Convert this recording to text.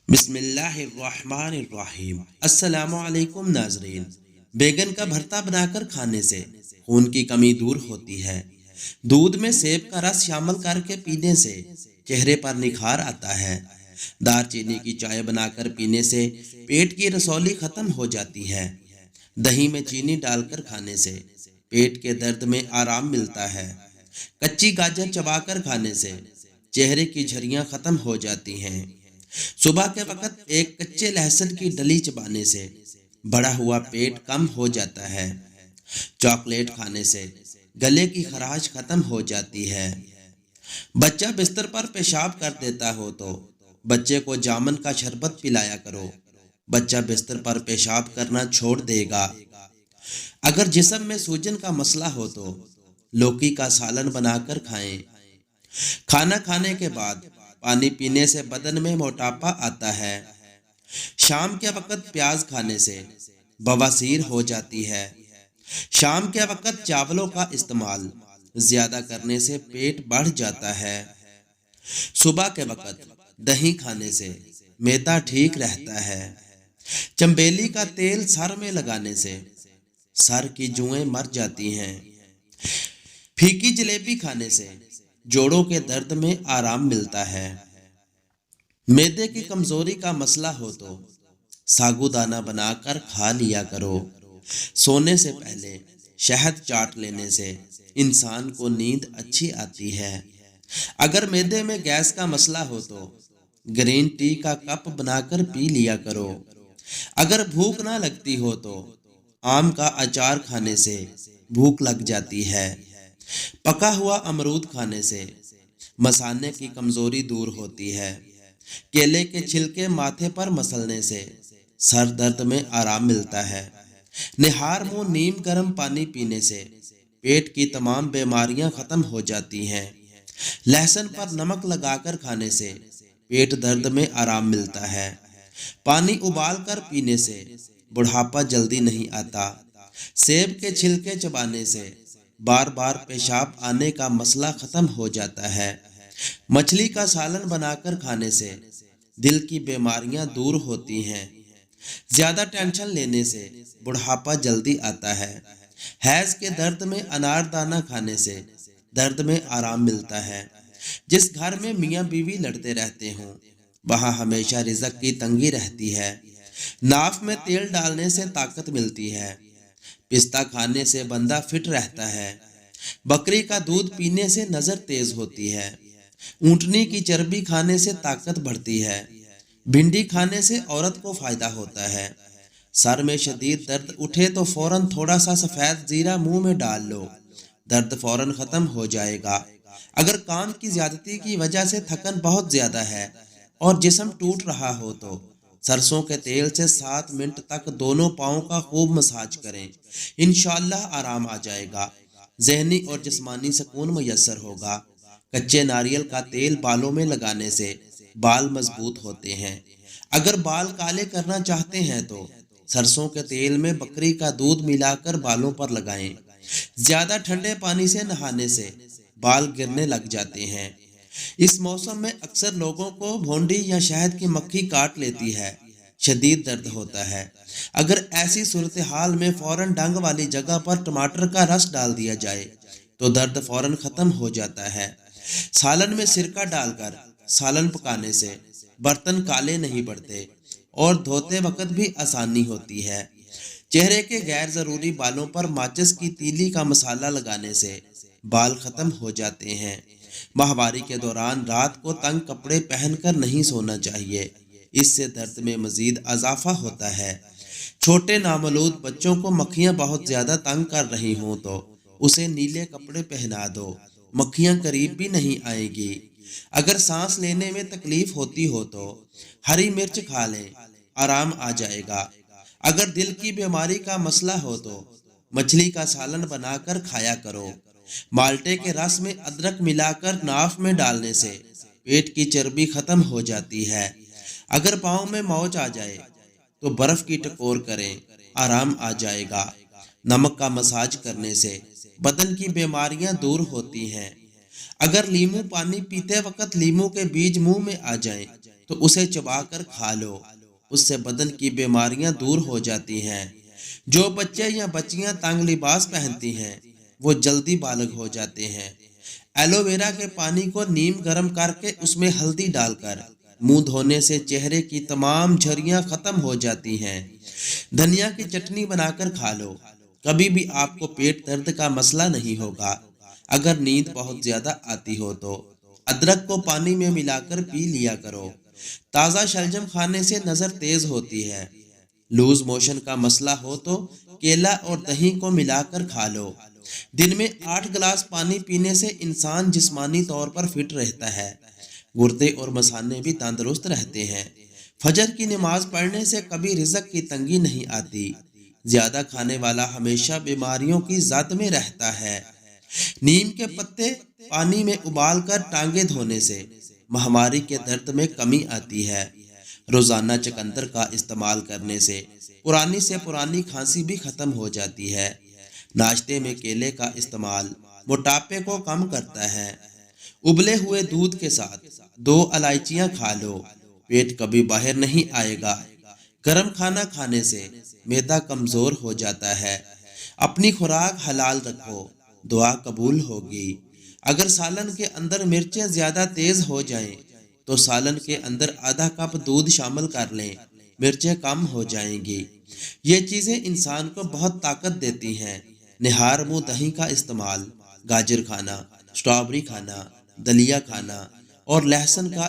بسم اللہ الرحمن الرحیم۔ السلام علیکم ناظرین۔ بیگن کا بھرتا بنا کر کھانے سے خون کی کمی دور ہوتی ہے۔ دودھ میں سیب کا رس شامل کر کے پینے سے چہرے پر نکھار آتا ہے۔ دار چینی کی چائے بنا کر پینے سے پیٹ کی رسولی ختم ہو جاتی ہے۔ دہی میں چینی ڈال کر کھانے سے پیٹ کے درد میں آرام ملتا ہے۔ کچی گاجر چبا کر کھانے سے چہرے کی جھریاں ختم ہو جاتی ہیں۔ صبح کے وقت ایک کچے لہسن کی ڈلی چبانے سے بڑا ہوا پیٹ کم ہو جاتا ہے۔ چاکلیٹ کھانے سے گلے کی خراش ختم ہو جاتی ہے۔ بچہ بستر پر پیشاب کر دیتا ہو تو بچے کو جامن کا شربت پلایا کرو۔ بچہ بستر پر پیشاب کرنا چھوڑ دے گا۔ اگر جسم میں سوجن کا مسئلہ ہو تو لوکی کا سالن بنا کر کھائیں۔ کھانا کھانے کے بعد پانی پینے سے بدن میں موٹاپا آتا ہے۔ شام کے وقت پیاز کھانے سے بواسیر ہو جاتی ہے۔ شام کے وقت چاولوں کا استعمال زیادہ کرنے سے پیٹ بڑھ جاتا ہے۔ صبح کے وقت دہی کھانے سے معدہ ٹھیک رہتا ہے۔ چنبیلی کا تیل سر میں لگانے سے سر کی جوئیں مر جاتی ہیں۔ پھیکی جلیبی کھانے سے جوڑوں کے درد میں آرام ملتا ہے۔ معدے کی کمزوری کا مسئلہ ہو تو ساگو دانہ بنا کر کھا لیا کرو۔ سونے سے پہلے شہد چاٹ لینے سے انسان کو نیند اچھی آتی ہے۔ اگر معدے میں گیس کا مسئلہ ہو تو گرین ٹی کا کپ بنا کر پی لیا کرو۔ اگر بھوک نہ لگتی ہو تو آم کا اچار کھانے سے بھوک لگ جاتی ہے۔ پکا ہوا امرود کھانے سے مثانے کی کمزوری دور ہوتی ہے۔ کیلے کے چھلکے ماتھے پر مسلنے سے سر درد میں آرام ملتا ہے۔ نہار منہ نیم گرم پانی پینے سے پیٹ کی تمام بیماریاں ختم ہو جاتی ہیں۔ لہسن پر نمک لگا کر کھانے سے پیٹ درد میں آرام ملتا ہے۔ پانی ابال کر پینے سے بڑھاپا جلدی نہیں آتا۔ سیب کے چھلکے چبانے سے بار بار پیشاب آنے کا مسئلہ ختم ہو جاتا ہے۔ مچھلی کا سالن بنا کر کھانے سے دل کی بیماریاں دور ہوتی ہیں۔ زیادہ ٹینشن لینے سے بڑھاپا جلدی آتا ہے۔ حیض کے درد میں انار دانہ کھانے سے درد میں آرام ملتا ہے۔ جس گھر میں میاں بیوی لڑتے رہتے ہوں وہاں ہمیشہ رزق کی تنگی رہتی ہے۔ ناف میں تیل ڈالنے سے طاقت ملتی ہے۔ پستہ کھانے سے بندہ فٹ رہتا ہے۔ بکری کا دودھ پینے سے نظر تیز ہوتی ہے۔ اونٹنی کی چربی کھانے سے طاقت بڑھتی ہے۔ بھنڈی کھانے سے عورت کو فائدہ ہوتا ہے۔ سر میں شدید درد اٹھے تو فوراً تھوڑا سا سفید زیرہ منہ میں ڈال لو، درد فوراً ختم ہو جائے گا۔ اگر کام کی زیادتی کی وجہ سے تھکن بہت زیادہ ہے اور جسم ٹوٹ رہا ہو تو سرسوں کے تیل سے 7 منٹ تک دونوں پاؤں کا خوب مساج کریں، انشاءاللہ آرام آ جائے گا۔ ذہنی اور جسمانی سکون میسر ہوگا۔ کچے ناریل کا تیل بالوں میں لگانے سے بال مضبوط ہوتے ہیں۔ اگر بال کالے کرنا چاہتے ہیں تو سرسوں کے تیل میں بکری کا دودھ ملا کر بالوں پر لگائیں۔ زیادہ ٹھنڈے پانی سے نہانے سے بال گرنے لگ جاتے ہیں۔ اس موسم میں اکثر لوگوں کو بھونڈی یا شہد کی مکھی کاٹ لیتی ہے، شدید درد ہوتا ہے۔ اگر ایسی صورتحال میں فوراً ڈنگ والی جگہ پر ٹماٹر کا رس ڈال دیا جائے تو درد فوراً ختم ہو جاتا ہے۔ سالن میں سرکہ ڈال کر سالن پکانے سے برتن کالے نہیں پڑتے اور دھوتے وقت بھی آسانی ہوتی ہے۔ چہرے کے غیر ضروری بالوں پر ماچس کی تیلی کا مسالہ لگانے سے بال ختم ہو جاتے ہیں۔ ماہواری کے دوران رات کو تنگ کپڑے پہن کر نہیں سونا چاہیے، اس سے درد میں مزید اضافہ ہوتا ہے۔ چھوٹے نامولود بچوں کو مکھیاں بہت زیادہ تنگ کر رہی ہوں تو اسے نیلے کپڑے پہنا دو، مکھیاں قریب بھی نہیں آئیں گی۔ اگر سانس لینے میں تکلیف ہوتی ہو تو ہری مرچ کھا لیں، آرام آ جائے گا۔ اگر دل کی بیماری کا مسئلہ ہو تو مچھلی کا سالن بنا کر کھایا کرو۔ مالٹے کے رس میں ادرک ملا کر ناف میں ڈالنے سے پیٹ کی چربی ختم ہو جاتی ہے۔ اگر پاؤں میں موچ آ جائے تو برف کی ٹکور کریں، آرام آ جائے گا۔ نمک کا مساج کرنے سے بدن کی بیماریاں دور ہوتی ہیں۔ اگر لیمو پانی پیتے وقت لیمو کے بیج منہ میں آ جائیں تو اسے چبا کر کھا لو، اس سے بدن کی بیماریاں دور ہو جاتی ہیں۔ جو بچے یا بچیاں تنگ لباس پہنتی ہیں وہ جلدی بالغ ہو جاتے ہیں۔ ایلو ویرا کے پانی کو نیم گرم کر کے اس میں ہلدی ڈال کر منہ دھونے سے چہرے کی تمام جھریاں ختم ہو جاتی ہیں۔ دھنیا کی چٹنی بنا کر کھا لو، کبھی بھی آپ کو پیٹ درد کا مسئلہ نہیں ہوگا۔ اگر نیند بہت زیادہ آتی ہو تو ادرک کو پانی میں ملا کر پی لیا کرو۔ تازہ شلجم کھانے سے نظر تیز ہوتی ہے۔ لوز موشن کا مسئلہ ہو تو کیلا اور دہی کو ملا کر کھا لو۔ دن میں 8 گلاس پانی پینے سے انسان جسمانی طور پر فٹ رہتا ہے، گردے اور مثانے بھی تندرست رہتے ہیں۔ فجر کی نماز پڑھنے سے کبھی رزق کی تنگی نہیں آتی۔ زیادہ کھانے والا ہمیشہ بیماریوں کی زد میں رہتا ہے۔ نیم کے پتے پانی میں ابال کر ٹانگیں دھونے سے مہاماری کے درد میں کمی آتی ہے۔ روزانہ چقندر کا استعمال کرنے سے پرانی کھانسی بھی ختم ہو جاتی ہے۔ ناشتے میں کیلے کا استعمال موٹاپے کو کم کرتا ہے۔ ابلے ہوئے دودھ کے ساتھ 2 الائچیاں کھا لو، پیٹ کبھی باہر نہیں آئے گا۔ گرم کھانا کھانے سے معدہ کمزور ہو جاتا ہے۔ اپنی خوراک حلال رکھو، دعا قبول ہوگی۔ اگر سالن کے اندر مرچیں زیادہ تیز ہو جائیں تو سالن کے اندر آدھا کپ دودھ شامل کر لیں، مرچیں کم ہو جائیں گی۔ یہ چیزیں انسان کو بہت طاقت دیتی ہیں۔ نہار منہ دہی کا استعمال، گاجر کھانا، اسٹرابری کھانا، دلیا کھانا اور لہسن کا